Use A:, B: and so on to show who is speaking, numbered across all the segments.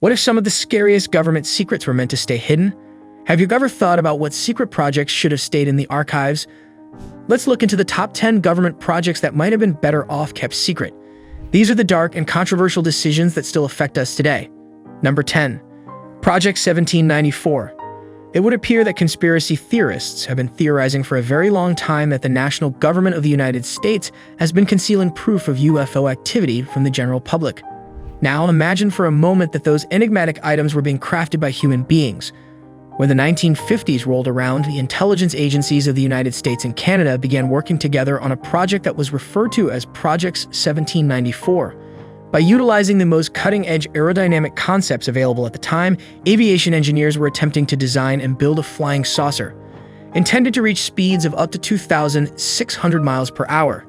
A: What if some of the scariest government secrets were meant to stay hidden? Have you ever thought about what secret projects should have stayed in the archives? Let's look into the top 10 government projects that might have been better off kept secret. These are the dark and controversial decisions that still affect us today. Number 10. Project 1794. It would appear that conspiracy theorists have been theorizing for a very long time that the national government of the United States has been concealing proof of UFO activity from the general public. Now imagine for a moment that those enigmatic items were being crafted by human beings. When the 1950s rolled around, the intelligence agencies of the United States and Canada began working together on a project that was referred to as Project 1794. By utilizing the most cutting-edge aerodynamic concepts available at the time, aviation engineers were attempting to design and build a flying saucer, intended to reach speeds of up to 2,600 miles per hour.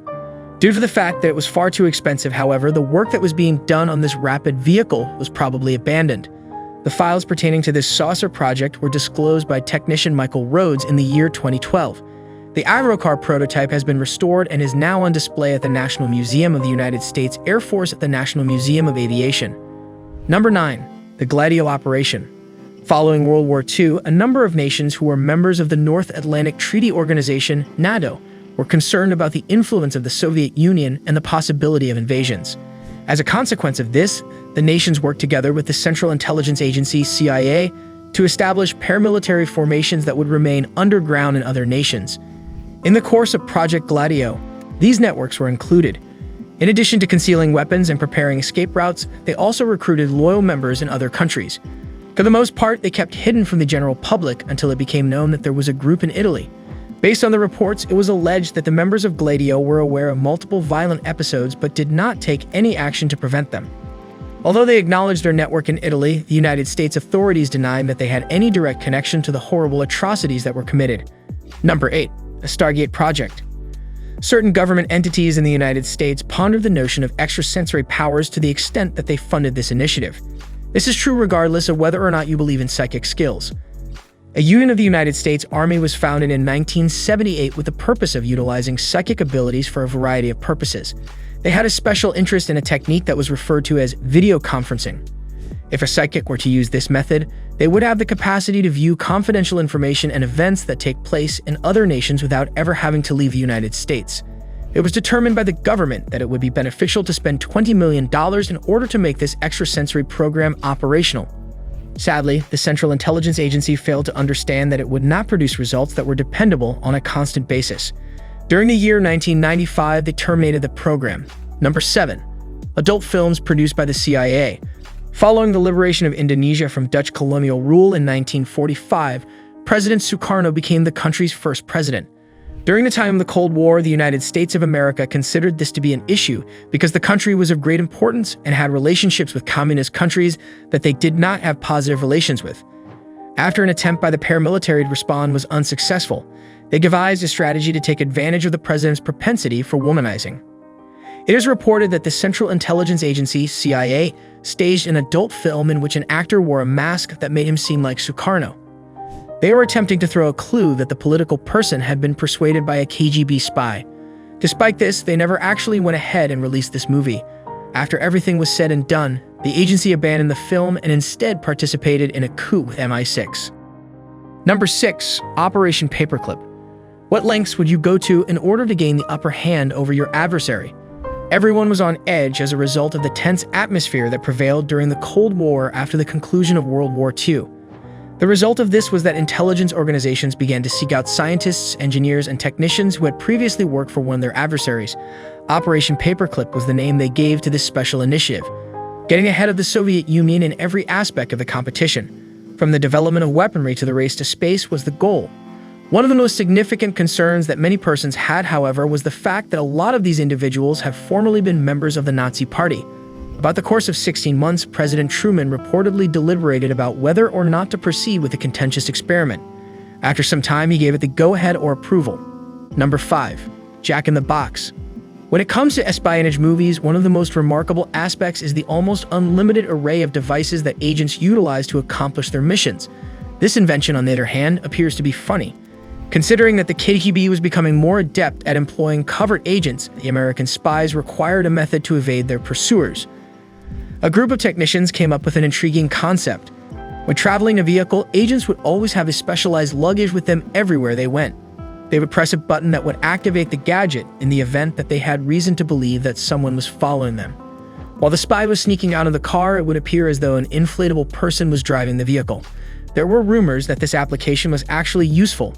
A: Due to the fact that it was far too expensive, however, the work that was being done on this rapid vehicle was probably abandoned. The files pertaining to this saucer project were disclosed by technician Michael Rhodes in the year 2012. The Avrocar prototype has been restored and is now on display at the National Museum of the United States Air Force at the National Museum of Aviation. Number 9. The Gladio Operation. Following World War II, a number of nations who were members of the North Atlantic Treaty Organization, NATO, were concerned about the influence of the Soviet Union and the possibility of invasions. As a consequence of this, the nations worked together with the Central Intelligence Agency, CIA, to establish paramilitary formations that would remain underground in other nations. In the course of Project Gladio, these networks were included. In addition to concealing weapons and preparing escape routes, they also recruited loyal members in other countries. For the most part, they kept hidden from the general public until it became known that there was a group in Italy. Based on the reports, it was alleged that the members of Gladio were aware of multiple violent episodes but did not take any action to prevent them. Although they acknowledged their network in Italy, the United States authorities denied that they had any direct connection to the horrible atrocities that were committed. Number 8. The Stargate Project. Certain government entities in the United States pondered the notion of extrasensory powers to the extent that they funded this initiative. This is true regardless of whether or not you believe in psychic skills. A unit of the United States Army was founded in 1978 with the purpose of utilizing psychic abilities for a variety of purposes. They had a special interest in a technique that was referred to as video conferencing. If a psychic were to use this method, they would have the capacity to view confidential information and events that take place in other nations without ever having to leave the United States. It was determined by the government that it would be beneficial to spend $20 million in order to make this extrasensory program operational. Sadly, the Central Intelligence Agency failed to understand that it would not produce results that were dependable on a constant basis. During the year 1995, they terminated the program. Number 7. Adult films produced by the CIA. Following the liberation of Indonesia from Dutch colonial rule in 1945, President Sukarno became the country's first president. During the time of the Cold War, the United States of America considered this to be an issue because the country was of great importance and had relationships with communist countries that they did not have positive relations with. After an attempt by the paramilitary to respond was unsuccessful, they devised a strategy to take advantage of the president's propensity for womanizing. It is reported that the Central Intelligence Agency, CIA, staged an adult film in which an actor wore a mask that made him seem like Sukarno. They were attempting to throw a clue that the political person had been persuaded by a KGB spy. Despite this, they never actually went ahead and released this movie. After everything was said and done, the agency abandoned the film and instead participated in a coup with MI6. Number 6. Operation Paperclip. What lengths would you go to in order to gain the upper hand over your adversary? Everyone was on edge as a result of the tense atmosphere that prevailed during the Cold War after the conclusion of World War II. The result of this was that intelligence organizations began to seek out scientists, engineers, and technicians who had previously worked for one of their adversaries. Operation Paperclip was the name they gave to this special initiative, getting ahead of the Soviet Union in every aspect of the competition. From the development of weaponry to the race to space was the goal. One of the most significant concerns that many persons had, however, was the fact that a lot of these individuals have formerly been members of the Nazi Party. About the course of 16 months, President Truman reportedly deliberated about whether or not to proceed with the contentious experiment. After some time, he gave it the go-ahead or approval. Number 5. Jack in the Box. When it comes to espionage movies, one of the most remarkable aspects is the almost unlimited array of devices that agents utilize to accomplish their missions. This invention, on the other hand, appears to be funny. Considering that the KGB was becoming more adept at employing covert agents, the American spies required a method to evade their pursuers. A group of technicians came up with an intriguing concept. When traveling a vehicle, agents would always have a specialized luggage with them everywhere they went. They would press a button that would activate the gadget in the event that they had reason to believe that someone was following them. While the spy was sneaking out of the car, it would appear as though an inflatable person was driving the vehicle. There were rumors that this application was actually useful,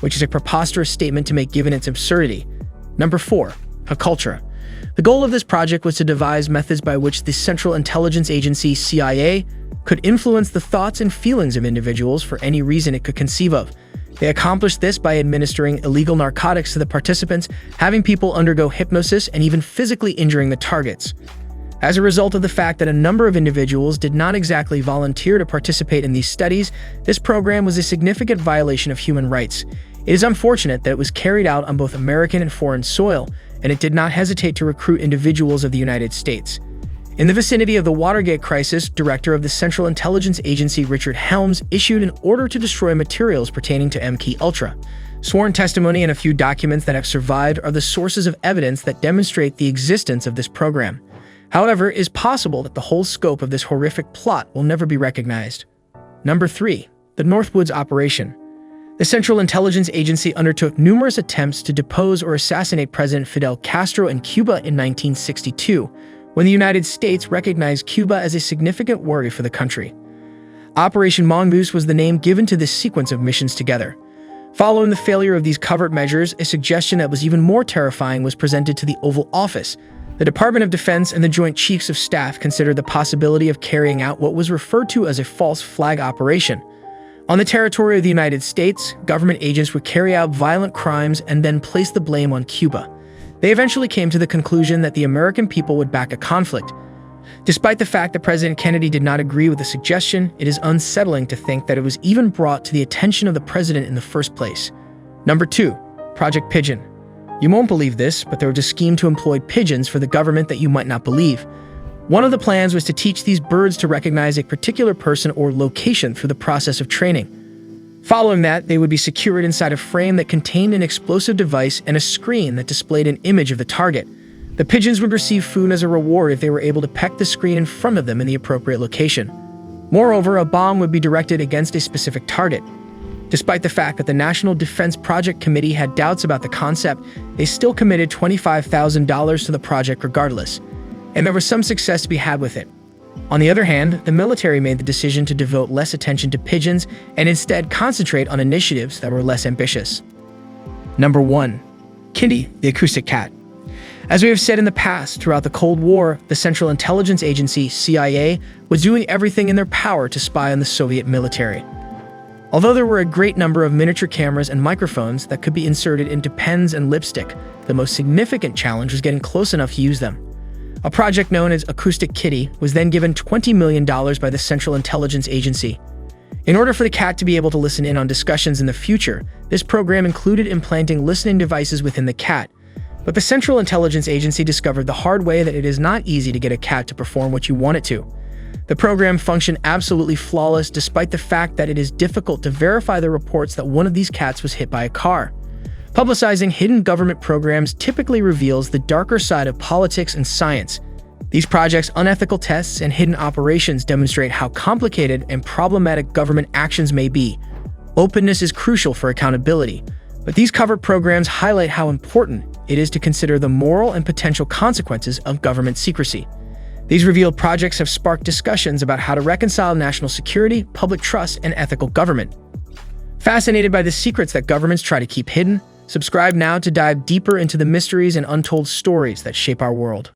A: which is a preposterous statement to make given its absurdity. Number 4. MKUltra. The goal of this project was to devise methods by which the Central Intelligence Agency, CIA, could influence the thoughts and feelings of individuals for any reason it could conceive of. They accomplished this by administering illegal narcotics to the participants, having people undergo hypnosis, and even physically injuring the targets. As a result of the fact that a number of individuals did not exactly volunteer to participate in these studies, this program was a significant violation of human rights. It is unfortunate that it was carried out on both American and foreign soil, and it did not hesitate to recruit individuals of the United States. In the vicinity of the Watergate crisis, Director of the Central Intelligence Agency Richard Helms issued an order to destroy materials pertaining to MKUltra. Sworn testimony and a few documents that have survived are the sources of evidence that demonstrate the existence of this program. However, it is possible that the whole scope of this horrific plot will never be recognized. Number 3. The Northwoods Operation. The Central Intelligence Agency undertook numerous attempts to depose or assassinate President Fidel Castro in Cuba in 1962, when the United States recognized Cuba as a significant worry for the country. Operation Mongoose was the name given to this sequence of missions together. Following the failure of these covert measures, a suggestion that was even more terrifying was presented to the Oval Office. The Department of Defense and the Joint Chiefs of Staff considered the possibility of carrying out what was referred to as a false flag operation. On the territory of the United States, government agents would carry out violent crimes and then place the blame on Cuba. They eventually came to the conclusion that the American people would back a conflict. Despite the fact that President Kennedy did not agree with the suggestion, it is unsettling to think that it was even brought to the attention of the president in the first place. Number 2. Project Pigeon. You won't believe this, but there was a scheme to employ pigeons for the government that you might not believe. One of the plans was to teach these birds to recognize a particular person or location through the process of training. Following that, they would be secured inside a frame that contained an explosive device and a screen that displayed an image of the target. The pigeons would receive food as a reward if they were able to peck the screen in front of them in the appropriate location. Moreover, a bomb would be directed against a specific target. Despite the fact that the National Defense Project Committee had doubts about the concept, they still committed $25,000 to the project regardless, and there was some success to be had with it. On the other hand, the military made the decision to devote less attention to pigeons and instead concentrate on initiatives that were less ambitious. Number 1. Kitty, the acoustic cat. As we have said in the past, throughout the Cold War, the Central Intelligence Agency, CIA, was doing everything in their power to spy on the Soviet military. Although there were a great number of miniature cameras and microphones that could be inserted into pens and lipstick, the most significant challenge was getting close enough to use them. A project known as Acoustic Kitty was then given $20 million by the Central Intelligence Agency. In order for the cat to be able to listen in on discussions in the future, this program included implanting listening devices within the cat. But the Central Intelligence Agency discovered the hard way that it is not easy to get a cat to perform what you want it to. The program functioned absolutely flawless despite the fact that it is difficult to verify the reports that one of these cats was hit by a car. Publicizing hidden government programs typically reveals the darker side of politics and science. These projects' unethical tests and hidden operations demonstrate how complicated and problematic government actions may be. Openness is crucial for accountability, but these covert programs highlight how important it is to consider the moral and potential consequences of government secrecy. These revealed projects have sparked discussions about how to reconcile national security, public trust, and ethical government. Fascinated by the secrets that governments try to keep hidden? Subscribe now to dive deeper into the mysteries and untold stories that shape our world.